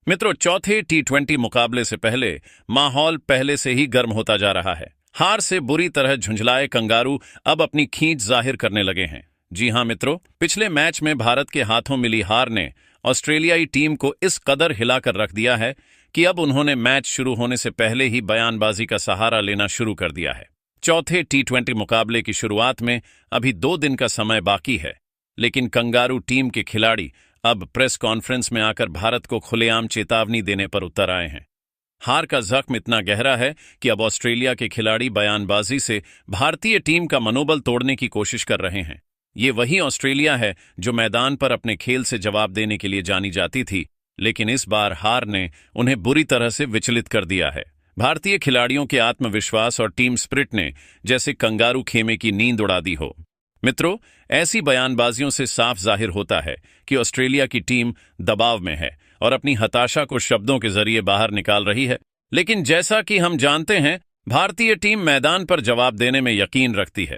मित्रों, चौथे टी20 मुकाबले से पहले माहौल पहले से ही गर्म होता जा रहा है। हार से बुरी तरह झुंझलाए कंगारू अब अपनी खींच जाहिर करने लगे हैं। जी हां मित्रों, पिछले मैच में भारत के हाथों मिली हार ने ऑस्ट्रेलियाई टीम को इस कदर हिलाकर रख दिया है कि अब उन्होंने मैच शुरू होने से पहले ही बयानबाजी का सहारा लेना शुरू कर दिया है। चौथे टी20 मुकाबले की शुरुआत में अभी 2 दिन का समय बाकी है, लेकिन कंगारू टीम के खिलाड़ी अब प्रेस कॉन्फ्रेंस में आकर भारत को खुलेआम चेतावनी देने पर उतर आए हैं। हार का जख्म इतना गहरा है कि अब ऑस्ट्रेलिया के खिलाड़ी बयानबाजी से भारतीय टीम का मनोबल तोड़ने की कोशिश कर रहे हैं। ये वही ऑस्ट्रेलिया है जो मैदान पर अपने खेल से जवाब देने के लिए जानी जाती थी, लेकिन इस बार हार ने उन्हें बुरी तरह से विचलित कर दिया है। भारतीय खिलाड़ियों के आत्मविश्वास और टीम स्पिरिट ने जैसे कंगारू खेमे की नींद उड़ा दी हो। मित्रों, ऐसी बयानबाजियों से साफ जाहिर होता है कि ऑस्ट्रेलिया की टीम दबाव में है और अपनी हताशा को शब्दों के जरिए बाहर निकाल रही है। लेकिन जैसा कि हम जानते हैं, भारतीय टीम मैदान पर जवाब देने में यकीन रखती है।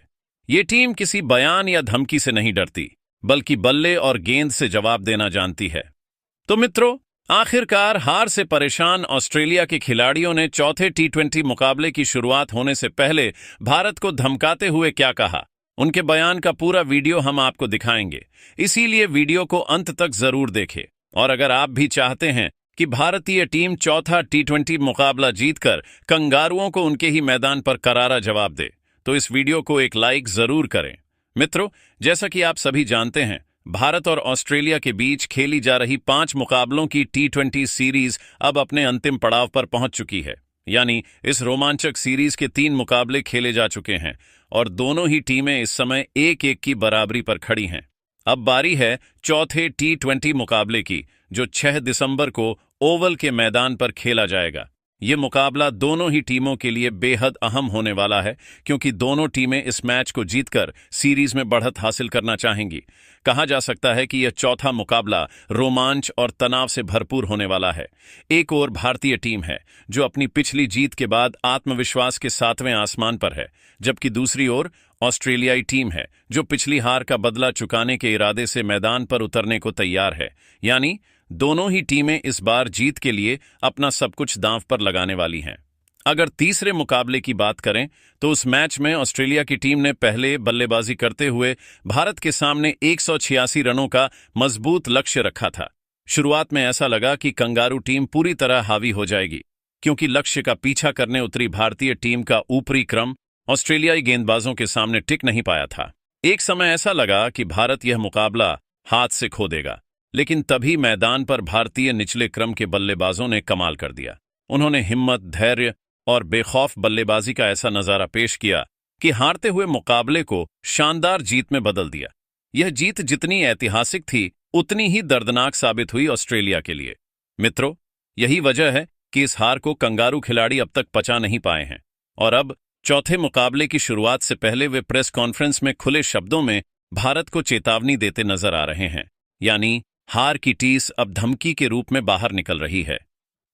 ये टीम किसी बयान या धमकी से नहीं डरती, बल्कि बल्ले और गेंद से जवाब देना जानती है। तो मित्रों, आखिरकार हार से परेशान ऑस्ट्रेलिया के खिलाड़ियों ने चौथे टी20 मुकाबले की शुरुआत होने से पहले भारत को धमकाते हुए क्या कहा, उनके बयान का पूरा वीडियो हम आपको दिखाएंगे। इसीलिए वीडियो को अंत तक जरूर देखें। और अगर आप भी चाहते हैं कि भारतीय टीम चौथा टी20 मुकाबला जीतकर कंगारुओं को उनके ही मैदान पर करारा जवाब दे, तो इस वीडियो को एक लाइक जरूर करें। मित्रों, जैसा कि आप सभी जानते हैं, भारत और ऑस्ट्रेलिया के बीच खेली जा रही 5 मुकाबलों की टी20 सीरीज अब अपने अंतिम पड़ाव पर पहुंच चुकी है। यानी इस रोमांचक सीरीज के 3 मुकाबले खेले जा चुके हैं और दोनों ही टीमें इस समय 1-1 की बराबरी पर खड़ी हैं। अब बारी है चौथे टी20 मुकाबले की, जो 6 दिसंबर को ओवल के मैदान पर खेला जाएगा। ये मुकाबला दोनों ही टीमों के लिए बेहद अहम होने वाला है, क्योंकि दोनों टीमें इस मैच को जीतकर सीरीज में बढ़त हासिल करना चाहेंगी। कहा जा सकता है कि यह चौथा मुकाबला रोमांच और तनाव से भरपूर होने वाला है। एक ओर भारतीय टीम है जो अपनी पिछली जीत के बाद आत्मविश्वास के 7वें आसमान पर है, जबकि दूसरी ओर ऑस्ट्रेलियाई टीम है जो पिछली हार का बदला चुकाने के इरादे से मैदान पर उतरने को तैयार है। यानी दोनों ही टीमें इस बार जीत के लिए अपना सब कुछ दांव पर लगाने वाली हैं। अगर तीसरे मुकाबले की बात करें तो उस मैच में ऑस्ट्रेलिया की टीम ने पहले बल्लेबाजी करते हुए भारत के सामने 186 रनों का मजबूत लक्ष्य रखा था। शुरुआत में ऐसा लगा कि कंगारू टीम पूरी तरह हावी हो जाएगी, क्योंकि लक्ष्य का पीछा करने उतरी भारतीय टीम का ऊपरी क्रम ऑस्ट्रेलियाई गेंदबाजों के सामने टिक नहीं पाया था। एक समय ऐसा लगा कि भारत यह मुकाबला हाथ से खो देगा, लेकिन तभी मैदान पर भारतीय निचले क्रम के बल्लेबाजों ने कमाल कर दिया। उन्होंने हिम्मत, धैर्य और बेखौफ बल्लेबाजी का ऐसा नजारा पेश किया कि हारते हुए मुकाबले को शानदार जीत में बदल दिया। यह जीत जितनी ऐतिहासिक थी, उतनी ही दर्दनाक साबित हुई ऑस्ट्रेलिया के लिए। मित्रों, यही वजह है कि इस हार को कंगारू खिलाड़ी अब तक पचा नहीं पाए हैं और अब चौथे मुकाबले की शुरुआत से पहले वे प्रेस कॉन्फ्रेंस में खुले शब्दों में भारत को चेतावनी देते नजर आ रहे हैं। यानी हार की टीस अब धमकी के रूप में बाहर निकल रही है।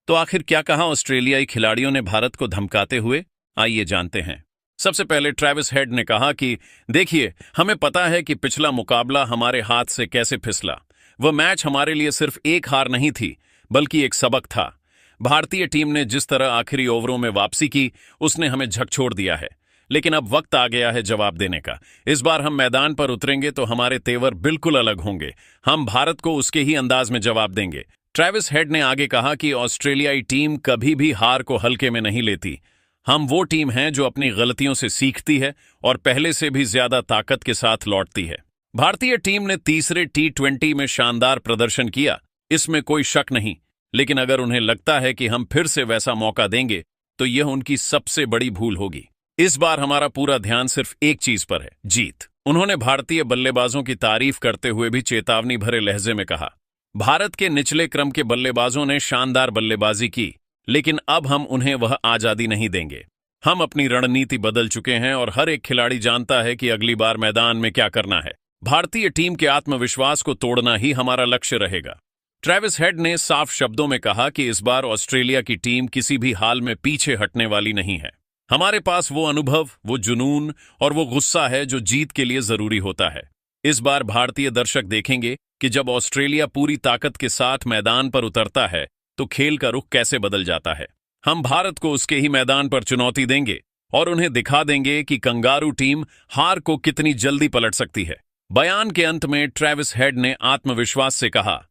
तो आखिर क्या कहा ऑस्ट्रेलियाई खिलाड़ियों ने भारत को धमकाते हुए, आइए जानते हैं। सबसे पहले ट्रेविस हेड ने कहा कि देखिए, हमें पता है कि पिछला मुकाबला हमारे हाथ से कैसे फिसला। वह मैच हमारे लिए सिर्फ एक हार नहीं थी, बल्कि एक सबक था। भारतीय टीम ने जिस तरह आखिरी ओवरों में वापसी की, उसने हमें झकझोर दिया है। लेकिन अब वक्त आ गया है जवाब देने का। इस बार हम मैदान पर उतरेंगे तो हमारे तेवर बिल्कुल अलग होंगे। हम भारत को उसके ही अंदाज में जवाब देंगे। ट्रेविस हेड ने आगे कहा कि ऑस्ट्रेलियाई टीम कभी भी हार को हल्के में नहीं लेती। हम वो टीम हैं जो अपनी गलतियों से सीखती है और पहले से भी ज्यादा ताकत के साथ लौटती है। भारतीय टीम ने तीसरे टी20 में शानदार प्रदर्शन किया, इसमें कोई शक नहीं। लेकिन अगर उन्हें लगता है कि हम फिर से वैसा मौका देंगे, तो यह उनकी सबसे बड़ी भूल होगी। इस बार हमारा पूरा ध्यान सिर्फ एक चीज पर है, जीत। उन्होंने भारतीय बल्लेबाजों की तारीफ करते हुए भी चेतावनी भरे लहजे में कहा, भारत के निचले क्रम के बल्लेबाजों ने शानदार बल्लेबाजी की, लेकिन अब हम उन्हें वह आजादी नहीं देंगे। हम अपनी रणनीति बदल चुके हैं और हर एक खिलाड़ी जानता है कि अगली बार मैदान में क्या करना है। भारतीय टीम के आत्मविश्वास को तोड़ना ही हमारा लक्ष्य रहेगा। ट्रेविस हेड ने साफ शब्दों में कहा कि इस बार ऑस्ट्रेलिया की टीम किसी भी हाल में पीछे हटने वाली नहीं है। हमारे पास वो अनुभव, वो जुनून और वो गुस्सा है जो जीत के लिए जरूरी होता है। इस बार भारतीय दर्शक देखेंगे कि जब ऑस्ट्रेलिया पूरी ताकत के साथ मैदान पर उतरता है, तो खेल का रुख कैसे बदल जाता है। हम भारत को उसके ही मैदान पर चुनौती देंगे और उन्हें दिखा देंगे कि कंगारू टीम हार को कितनी जल्दी पलट सकती है। बयान के अंत में ट्रेविस हेड ने आत्मविश्वास से कहा,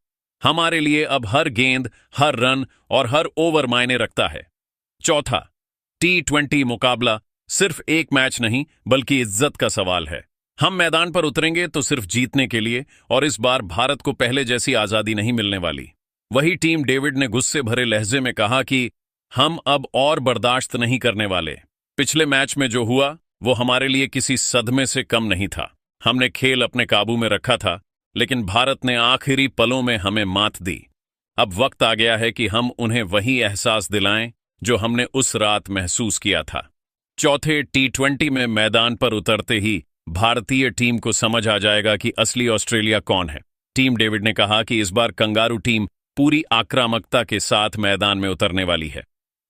हमारे लिए अब हर गेंद, हर रन और हर ओवर मायने रखता है। चौथा, T20 मुकाबला सिर्फ एक मैच नहीं बल्कि इज्जत का सवाल है। हम मैदान पर उतरेंगे तो सिर्फ जीतने के लिए, और इस बार भारत को पहले जैसी आजादी नहीं मिलने वाली। वही टीम डेविड ने गुस्से भरे लहजे में कहा कि हम अब और बर्दाश्त नहीं करने वाले। पिछले मैच में जो हुआ वो हमारे लिए किसी सदमे से कम नहीं था। हमने खेल अपने काबू में रखा था, लेकिन भारत ने आखिरी पलों में हमें मात दी। अब वक्त आ गया है कि हम उन्हें वही एहसास दिलाएं जो हमने उस रात महसूस किया था। चौथे T20 में मैदान पर उतरते ही भारतीय टीम को समझ आ जाएगा कि असली ऑस्ट्रेलिया कौन है। टीम डेविड ने कहा कि इस बार कंगारू टीम पूरी आक्रामकता के साथ मैदान में उतरने वाली है।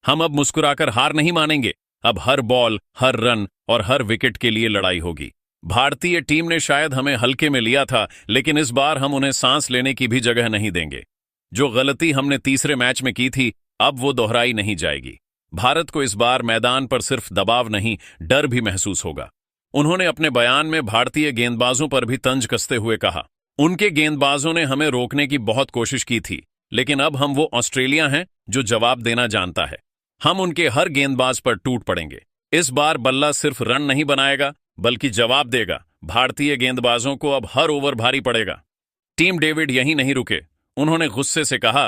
हम अब मुस्कुराकर हार नहीं मानेंगे। अब हर बॉल, हर रन और हर विकेट के लिए लड़ाई होगी। भारतीय टीम ने शायद हमें हल्के में लिया था, लेकिन इस बार हम उन्हें सांस लेने की भी जगह नहीं देंगे। जो गलती हमने तीसरे मैच में की थी, अब वो दोहराई नहीं जाएगी। भारत को इस बार मैदान पर सिर्फ दबाव नहीं, डर भी महसूस होगा। उन्होंने अपने बयान में भारतीय गेंदबाजों पर भी तंज कसते हुए कहा, उनके गेंदबाजों ने हमें रोकने की बहुत कोशिश की थी, लेकिन अब हम वो ऑस्ट्रेलिया हैं जो जवाब देना जानता है। हम उनके हर गेंदबाज पर टूट पड़ेंगे। इस बार बल्ला सिर्फ रन नहीं बनाएगा बल्कि जवाब देगा। भारतीय गेंदबाजों को अब हर ओवर भारी पड़ेगा। टीम डेविड यहीं नहीं रुके। उन्होंने गुस्से से कहा,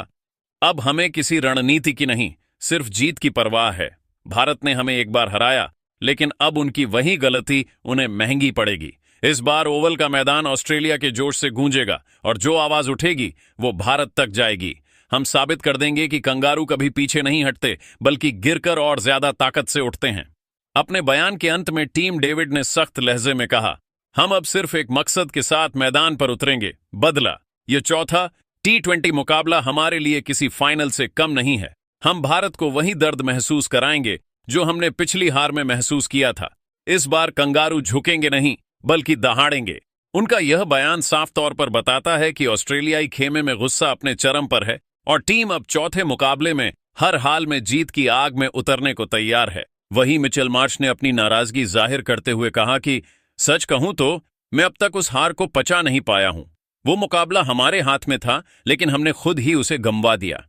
अब हमें किसी रणनीति की नहीं, सिर्फ जीत की परवाह है। भारत ने हमें एक बार हराया, लेकिन अब उनकी वही गलती उन्हें महंगी पड़ेगी। इस बार ओवल का मैदान ऑस्ट्रेलिया के जोश से गूंजेगा और जो आवाज उठेगी वो भारत तक जाएगी। हम साबित कर देंगे कि कंगारू कभी पीछे नहीं हटते बल्कि गिरकर और ज्यादा ताकत से उठते हैं। अपने बयान के अंत में टीम डेविड ने सख्त लहजे में कहा, हम अब सिर्फ एक मकसद के साथ मैदान पर उतरेंगे, बदला। ये चौथा T20 मुकाबला हमारे लिए किसी फाइनल से कम नहीं है। हम भारत को वही दर्द महसूस कराएंगे जो हमने पिछली हार में महसूस किया था। इस बार कंगारू झुकेंगे नहीं बल्कि दहाड़ेंगे। उनका यह बयान साफ तौर पर बताता है कि ऑस्ट्रेलियाई खेमे में गुस्सा अपने चरम पर है और टीम अब चौथे मुकाबले में हर हाल में जीत की आग में उतरने को तैयार है। वहीं मिचेल मार्श ने अपनी नाराजगी जाहिर करते हुए कहा कि सच कहूं तो मैं अब तक उस हार को पचा नहीं पाया हूं। वो मुकाबला हमारे हाथ में था, लेकिन हमने खुद ही उसे गंवा दिया।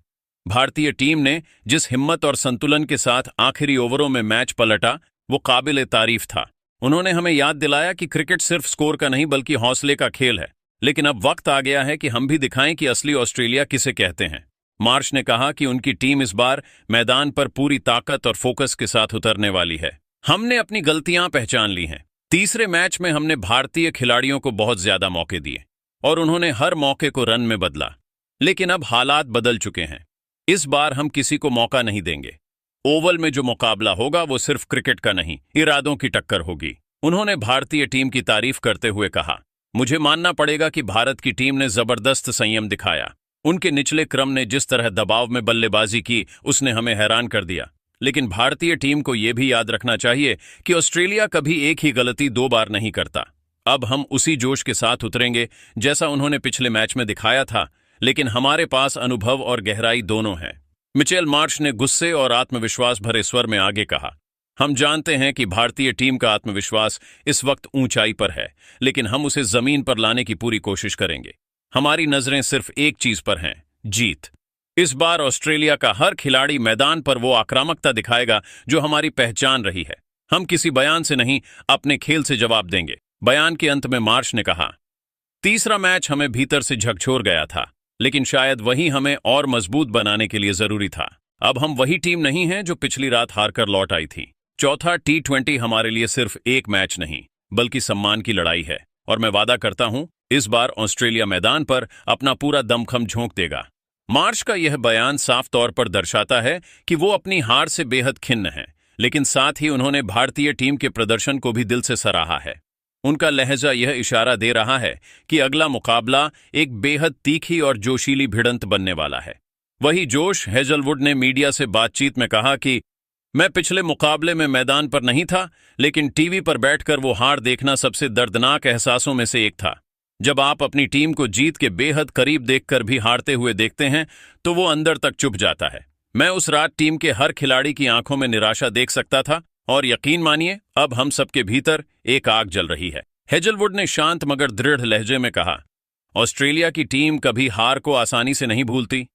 भारतीय टीम ने जिस हिम्मत और संतुलन के साथ आखिरी ओवरों में मैच पलटा, वो काबिले तारीफ था। उन्होंने हमें याद दिलाया कि क्रिकेट सिर्फ स्कोर का नहीं बल्कि हौसले का खेल है। लेकिन अब वक्त आ गया है कि हम भी दिखाएं कि असली ऑस्ट्रेलिया किसे कहते हैं। मार्श ने कहा कि उनकी टीम इस बार मैदान पर पूरी ताकत और फोकस के साथ उतरने वाली है। हमने अपनी गलतियां पहचान ली हैं। तीसरे मैच में हमने भारतीय खिलाड़ियों को बहुत ज्यादा मौके दिए और उन्होंने हर मौके को रन में बदला। लेकिन अब हालात बदल चुके हैं। इस बार हम किसी को मौका नहीं देंगे। ओवल में जो मुकाबला होगा वो सिर्फ क्रिकेट का नहीं, इरादों की टक्कर होगी। उन्होंने भारतीय टीम की तारीफ करते हुए कहा, मुझे मानना पड़ेगा कि भारत की टीम ने जबरदस्त संयम दिखाया। उनके निचले क्रम ने जिस तरह दबाव में बल्लेबाजी की, उसने हमें हैरान कर दिया। लेकिन भारतीय टीम को यह भी याद रखना चाहिए कि ऑस्ट्रेलिया कभी एक ही गलती 2 बार नहीं करता। अब हम उसी जोश के साथ उतरेंगे जैसा उन्होंने पिछले मैच में दिखाया था, लेकिन हमारे पास अनुभव और गहराई दोनों है। मिचेल मार्श ने गुस्से और आत्मविश्वास भरे स्वर में आगे कहा, हम जानते हैं कि भारतीय टीम का आत्मविश्वास इस वक्त ऊंचाई पर है, लेकिन हम उसे जमीन पर लाने की पूरी कोशिश करेंगे। हमारी नजरें सिर्फ एक चीज पर हैं, जीत। इस बार ऑस्ट्रेलिया का हर खिलाड़ी मैदान पर वो आक्रामकता दिखाएगा जो हमारी पहचान रही है। हम किसी बयान से नहीं, अपने खेल से जवाब देंगे। बयान के अंत में मार्श ने कहा, तीसरा मैच हमें भीतर से झकझोर गया था, लेकिन शायद वही हमें और मजबूत बनाने के लिए जरूरी था। अब हम वही टीम नहीं हैं जो पिछली रात हारकर लौट आई थी। चौथा T20 हमारे लिए सिर्फ एक मैच नहीं बल्कि सम्मान की लड़ाई है, और मैं वादा करता हूं इस बार ऑस्ट्रेलिया मैदान पर अपना पूरा दमखम झोंक देगा। मार्श का यह बयान साफ तौर पर दर्शाता है कि वो अपनी हार से बेहद खिन्न हैं, लेकिन साथ ही उन्होंने भारतीय टीम के प्रदर्शन को भी दिल से सराहा है। उनका लहजा यह इशारा दे रहा है कि अगला मुकाबला एक बेहद तीखी और जोशीली भिड़ंत बनने वाला है। वही जोश हेजलवुड ने मीडिया से बातचीत में कहा कि मैं पिछले मुकाबले में मैदान पर नहीं था, लेकिन टीवी पर बैठकर वो हार देखना सबसे दर्दनाक एहसासों में से एक था। जब आप अपनी टीम को जीत के बेहद करीब देखकर भी हारते हुए देखते हैं तो वो अंदर तक चुभ जाता है। मैं उस रात टीम के हर खिलाड़ी की आंखों में निराशा देख सकता था और यकीन मानिए अब हम सबके भीतर एक आग जल रही है। हेजलवुड ने शांत मगर दृढ़ लहजे में कहा, ऑस्ट्रेलिया की टीम कभी हार को आसानी से नहीं भूलती।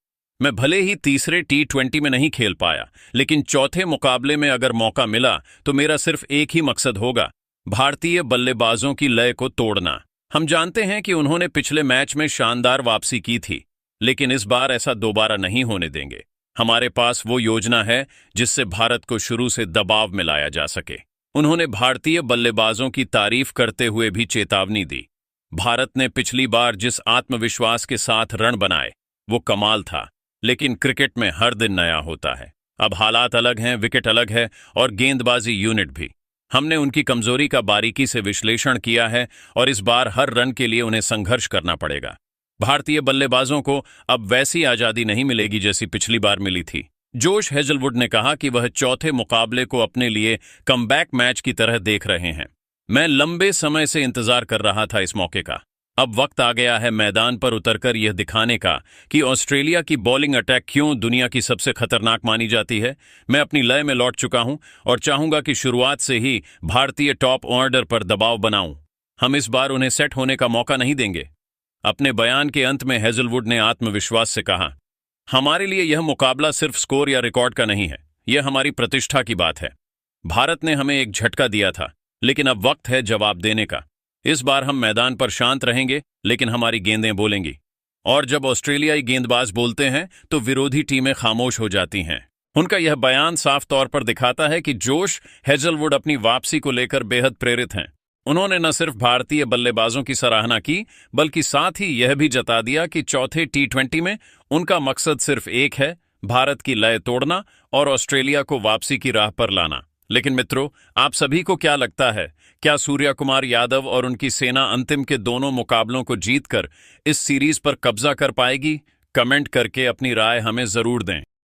मैं भले ही तीसरे T20 में नहीं खेल पाया, लेकिन चौथे मुकाबले में अगर मौका मिला तो मेरा सिर्फ एक ही मकसद होगा, भारतीय बल्लेबाजों की लय को तोड़ना। हम जानते हैं कि उन्होंने पिछले मैच में शानदार वापसी की थी, लेकिन इस बार ऐसा दोबारा नहीं होने देंगे। हमारे पास वो योजना है जिससे भारत को शुरू से दबाव में लाया जा सके। उन्होंने भारतीय बल्लेबाजों की तारीफ करते हुए भी चेतावनी दी। भारत ने पिछली बार जिस आत्मविश्वास के साथ रन बनाए वो कमाल था, लेकिन क्रिकेट में हर दिन नया होता है। अब हालात अलग हैं, विकेट अलग है और गेंदबाजी यूनिट भी। हमने उनकी कमजोरी का बारीकी से विश्लेषण किया है और इस बार हर रन के लिए उन्हें संघर्ष करना पड़ेगा। भारतीय बल्लेबाजों को अब वैसी आजादी नहीं मिलेगी जैसी पिछली बार मिली थी। जोश हेजलवुड ने कहा कि वह चौथे मुकाबले को अपने लिए कमबैक मैच की तरह देख रहे हैं। मैं लंबे समय से इंतजार कर रहा था इस मौके का। अब वक्त आ गया है मैदान पर उतरकर यह दिखाने का कि ऑस्ट्रेलिया की बॉलिंग अटैक क्यों दुनिया की सबसे खतरनाक मानी जाती है। मैं अपनी लय में लौट चुका हूं और चाहूंगा कि शुरुआत से ही भारतीय टॉप ऑर्डर पर दबाव बनाऊं। हम इस बार उन्हें सेट होने का मौका नहीं देंगे। अपने बयान के अंत में हेजलवुड ने आत्मविश्वास से कहा, हमारे लिए यह मुकाबला सिर्फ स्कोर या रिकॉर्ड का नहीं है, यह हमारी प्रतिष्ठा की बात है। भारत ने हमें एक झटका दिया था, लेकिन अब वक्त है जवाब देने का। इस बार हम मैदान पर शांत रहेंगे, लेकिन हमारी गेंदें बोलेंगी। और जब ऑस्ट्रेलियाई गेंदबाज बोलते हैं तो विरोधी टीमें खामोश हो जाती हैं। उनका यह बयान साफ तौर पर दिखाता है कि जोश हेजलवुड अपनी वापसी को लेकर बेहद प्रेरित हैं। उन्होंने न सिर्फ भारतीय बल्लेबाजों की सराहना की, बल्कि साथ ही यह भी जता दिया कि चौथे T20 में उनका मकसद सिर्फ एक है, भारत की लय तोड़ना और ऑस्ट्रेलिया को वापसी की राह पर लाना। लेकिन मित्रों, आप सभी को क्या लगता है, क्या सूर्या कुमार यादव और उनकी सेना अंतिम के दोनों मुकाबलों को जीतकर इस सीरीज पर कब्जा कर पाएगी? कमेंट करके अपनी राय हमें जरूर दें।